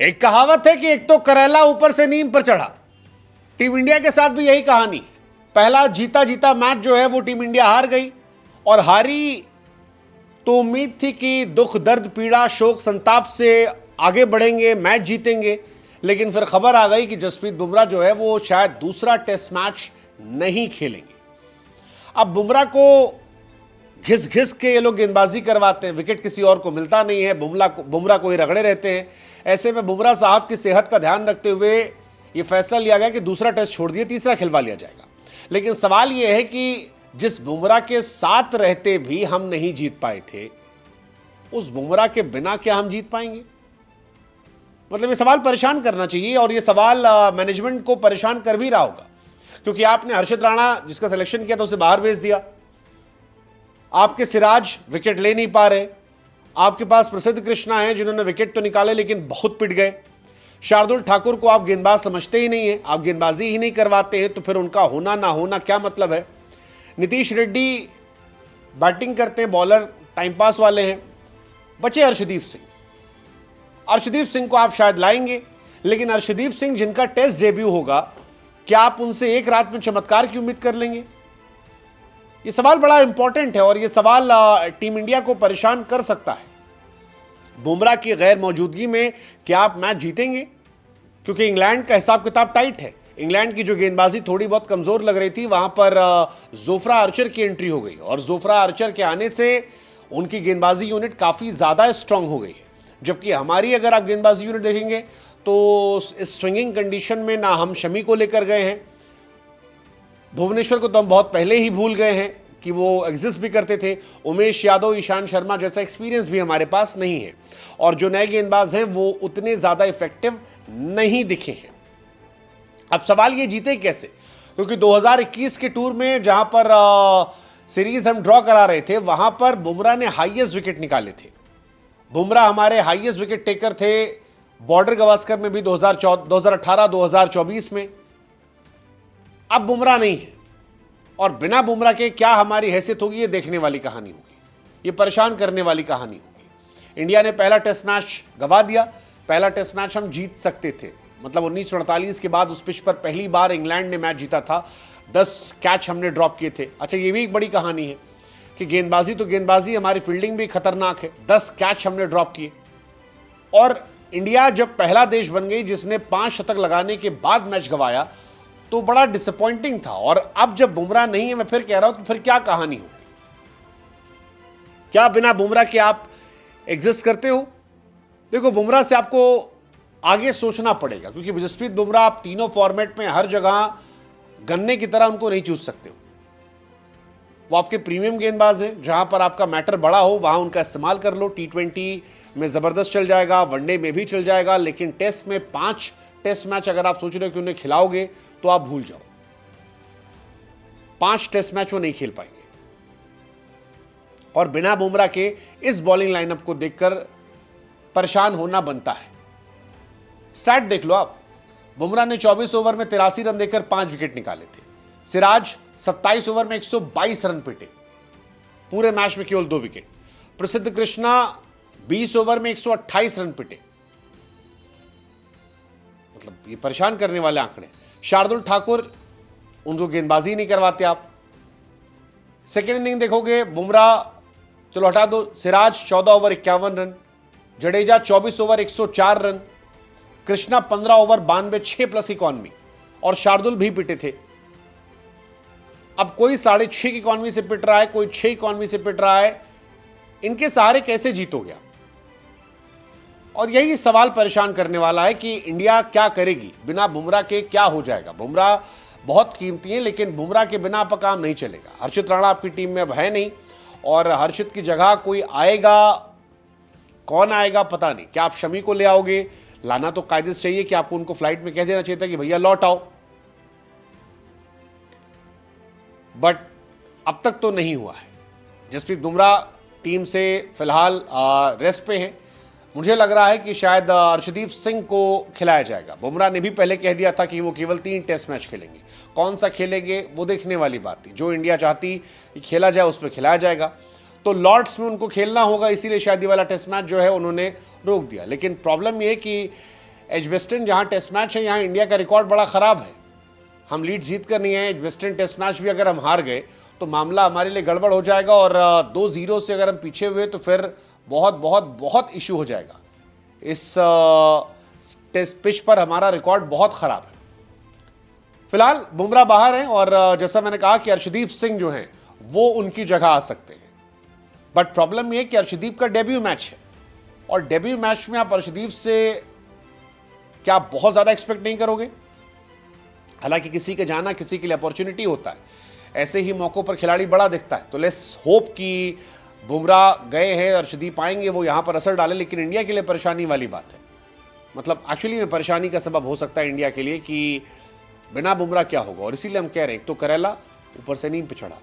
एक कहावत है कि एक तो करेला ऊपर से नीम पर चढ़ा। टीम इंडिया के साथ भी यही कहानी है। पहला जीता जीता मैच जो है वो टीम इंडिया हार गई, और हारी तो उम्मीद थी कि दुख दर्द पीड़ा शोक संताप से आगे बढ़ेंगे, मैच जीतेंगे, लेकिन फिर खबर आ गई कि जसप्रीत बुमराह जो है वो शायद दूसरा टेस्ट मैच नहीं खेलेंगे। अब बुमराह को घिस घिस के ये लोग गेंदबाजी करवाते हैं, विकेट किसी और को मिलता नहीं है, बुमराह को ही रगड़े रहते हैं। ऐसे में बुमराह साहब की सेहत का ध्यान रखते हुए ये फैसला लिया गया कि दूसरा टेस्ट छोड़ दिए, तीसरा खिलवा लिया जाएगा। लेकिन सवाल ये है कि जिस बुमराह के साथ रहते भी हम नहीं जीत पाए थे, उस बुमराह के बिना क्या हम जीत पाएंगे? मतलब ये सवाल परेशान करना चाहिए, और ये सवाल मैनेजमेंट को परेशान कर भी रहा होगा, क्योंकि आपने हर्षित राणा जिसका सिलेक्शन किया था उसे बाहर भेज दिया, आपके सिराज विकेट ले नहीं पा रहे, आपके पास प्रसिद्ध कृष्णा हैं जिन्होंने विकेट तो निकाले लेकिन बहुत पिट गए, शार्दुल ठाकुर को आप गेंदबाज समझते ही नहीं है, आप गेंदबाजी ही नहीं करवाते हैं, तो फिर उनका होना ना होना क्या मतलब है? नीतीश रेड्डी बैटिंग करते हैं, बॉलर टाइम पास वाले हैं। बचे अर्शदीप सिंह। अर्शदीप सिंह को आप शायद लाएंगे, लेकिन अर्शदीप सिंह जिनका टेस्ट डेब्यू होगा, क्या आप उनसे एक रात में चमत्कार की उम्मीद कर लेंगे? ये सवाल बड़ा इंपॉर्टेंट है, और ये सवाल टीम इंडिया को परेशान कर सकता है। बुमराह की गैर मौजूदगी में क्या आप मैच जीतेंगे? क्योंकि इंग्लैंड का हिसाब किताब टाइट है। इंग्लैंड की जो गेंदबाजी थोड़ी बहुत कमजोर लग रही थी, वहां पर जोफ्रा आर्चर की एंट्री हो गई, और जोफ्रा आर्चर के आने से उनकी गेंदबाजी यूनिट काफी ज्यादा स्ट्रांग हो गई है। जबकि हमारी अगर आप गेंदबाजी यूनिट देखेंगे तो इस स्विंगिंग कंडीशन में ना हम शमी को लेकर गए हैं, भुवनेश्वर को तो हम बहुत पहले ही भूल गए हैं कि वो एग्जिस्ट भी करते थे, उमेश यादव, ईशान शर्मा जैसा एक्सपीरियंस भी हमारे पास नहीं है, और जो नए गेंदबाज हैं वो उतने ज़्यादा इफेक्टिव नहीं दिखे हैं। अब सवाल ये जीते कैसे? क्योंकि 2021 के टूर में जहां पर सीरीज हम ड्रॉ करा रहे थे, वहां पर बुमराह ने हाईएस्ट विकेट निकाले थे। बुमराह हमारे हाईएस्ट विकेट टेकर थे बॉर्डर गवास्कर में भी 2018-2024 में। अब बुमराह नहीं है, और बिना बुमराह के क्या हमारी हैसियत होगी, ये देखने वाली कहानी होगी, ये परेशान करने वाली कहानी होगी। इंडिया ने पहला टेस्ट मैच गंवा दिया। पहला टेस्ट मैच हम जीत सकते थे, मतलब 1948 के बाद उस पिच पर पहली बार इंग्लैंड ने मैच जीता था। 10 कैच हमने ड्रॉप किए थे। अच्छा, ये भी एक बड़ी कहानी है कि गेंदबाजी तो गेंदबाजी, हमारी फील्डिंग भी खतरनाक है। 10 कैच हमने ड्रॉप किए, और इंडिया जब पहला देश बन गई जिसने 5 शतक लगाने के बाद मैच गंवाया, तो बड़ा डिसअपॉइंटिंग था। और अब जब बुमराह नहीं है, मैं फिर कह रहा हूं, तो फिर क्या कहानी होगी? क्या बिना बुमराह के आप एग्जिस्ट करते हो? देखो, बुमराह से आपको आगे सोचना पड़ेगा, क्योंकि जसप्रीत बुमराह आप तीनों फॉर्मेट में हर जगह गन्ने की तरह उनको नहीं चूस सकते हो। वो आपके प्रीमियम गेंदबाज हैं, जहां पर आपका मैटर बड़ा हो वहां उनका इस्तेमाल कर लो। T20 में जबरदस्त चल जाएगा, वनडे में भी चल जाएगा, लेकिन टेस्ट में 5 टेस्ट मैच अगर आप सोच रहे हो कि उन्हें खिलाओगे तो आप भूल जाओ। 5 टेस्ट मैच वो नहीं खेल पाएंगे, और बिना बुमराह के इस बॉलिंग लाइनअप को देखकर परेशान होना बनता है। स्टैट देख लो आप। बुमराह ने 24 ओवर में 83 रन देकर 5 विकेट निकाले थे। सिराज 27 ओवर में 122 रन पीटे, पूरे मैच में केवल 2 विकेट। प्रसिद्ध कृष्णा 20 ओवर में 128 रन पीटे, मतलब ये परेशान करने वाले आंकड़े। शार्दुल ठाकुर, उनको गेंदबाजी नहीं करवाते आप। सेकेंड इनिंग देखोगे, बुमराह चलो हटा दो, Siraj 14 over 51 run, Jadeja 24 over 104 run, Krishna 15 over 92, 6+ economy, और शार्दुल भी पिटे थे। अब कोई 6.5 की इकॉनमी से पिट रहा है, कोई 6 इकॉनमी से पिट रहा है। इनके सहारे कैसे जीतोगे आप? और यही सवाल परेशान करने वाला है कि इंडिया क्या करेगी, बिना बुमराह के क्या हो जाएगा। बुमराह बहुत कीमती है, लेकिन बुमराह के बिना आपका काम नहीं चलेगा। हर्षित राणा आपकी टीम में अब है नहीं, और हर्षित की जगह कोई आएगा, कौन आएगा पता नहीं। क्या आप शमी को ले आओगे? लाना तो कायदे से चाहिए कि आपको उनको फ्लाइट में कह देना चाहिए था कि भैया लौट आओ, बट अब तक तो नहीं हुआ है। जसप्रीत बुमराह टीम से फिलहाल रेस्ट पे हैं। मुझे लग रहा है कि शायद अर्शदीप सिंह को खिलाया जाएगा। बुमराह ने भी पहले कह दिया था कि वो केवल 3 टेस्ट मैच खेलेंगे, कौन सा खेलेंगे वो देखने वाली बात थी। जो इंडिया चाहती कि खेला जाए उसमें खिलाया जाएगा। तो लॉर्ड्स में उनको खेलना होगा, इसीलिए शायद ये वाला टेस्ट मैच जो है उन्होंने रोक दिया। लेकिन प्रॉब्लम ये है कि एजबेस्टन जहां टेस्ट मैच है, यहां इंडिया का रिकॉर्ड बड़ा खराब है। हम लीड जीत कर नहीं है, एजबेस्टन टेस्ट मैच भी अगर हम हार गए तो मामला हमारे लिए गड़बड़ हो जाएगा, और 2-0 से अगर हम पीछे हुए तो फिर बहुत बहुत बहुत इशू हो जाएगा। इस टेस्ट पिच पर हमारा रिकॉर्ड बहुत खराब है। फिलहाल बुमराह बाहर हैं, और जैसा मैंने कहा कि अर्शदीप सिंह जो हैं वो उनकी जगह आ सकते हैं। बट प्रॉब्लम यह है कि अर्शदीप का डेब्यू मैच है, और डेब्यू मैच में आप अर्शदीप से क्या बहुत ज्यादा एक्सपेक्ट नहीं करोगे? हालांकि किसी के जाना किसी के लिए अपॉर्चुनिटी होता है, ऐसे ही मौकों पर खिलाड़ी बड़ा दिखता है। तो लेट्स होप कि बुमराह गए हैं, अर्शदीप आएंगे, वो यहां पर असर डाले। लेकिन इंडिया के लिए परेशानी वाली बात है, मतलब एक्चुअली में परेशानी का सबब हो सकता है इंडिया के लिए कि बिना बुमराह क्या होगा। और इसीलिए हम कह रहे हैं, एक तो करेला ऊपर से नींद पे चढ़ा।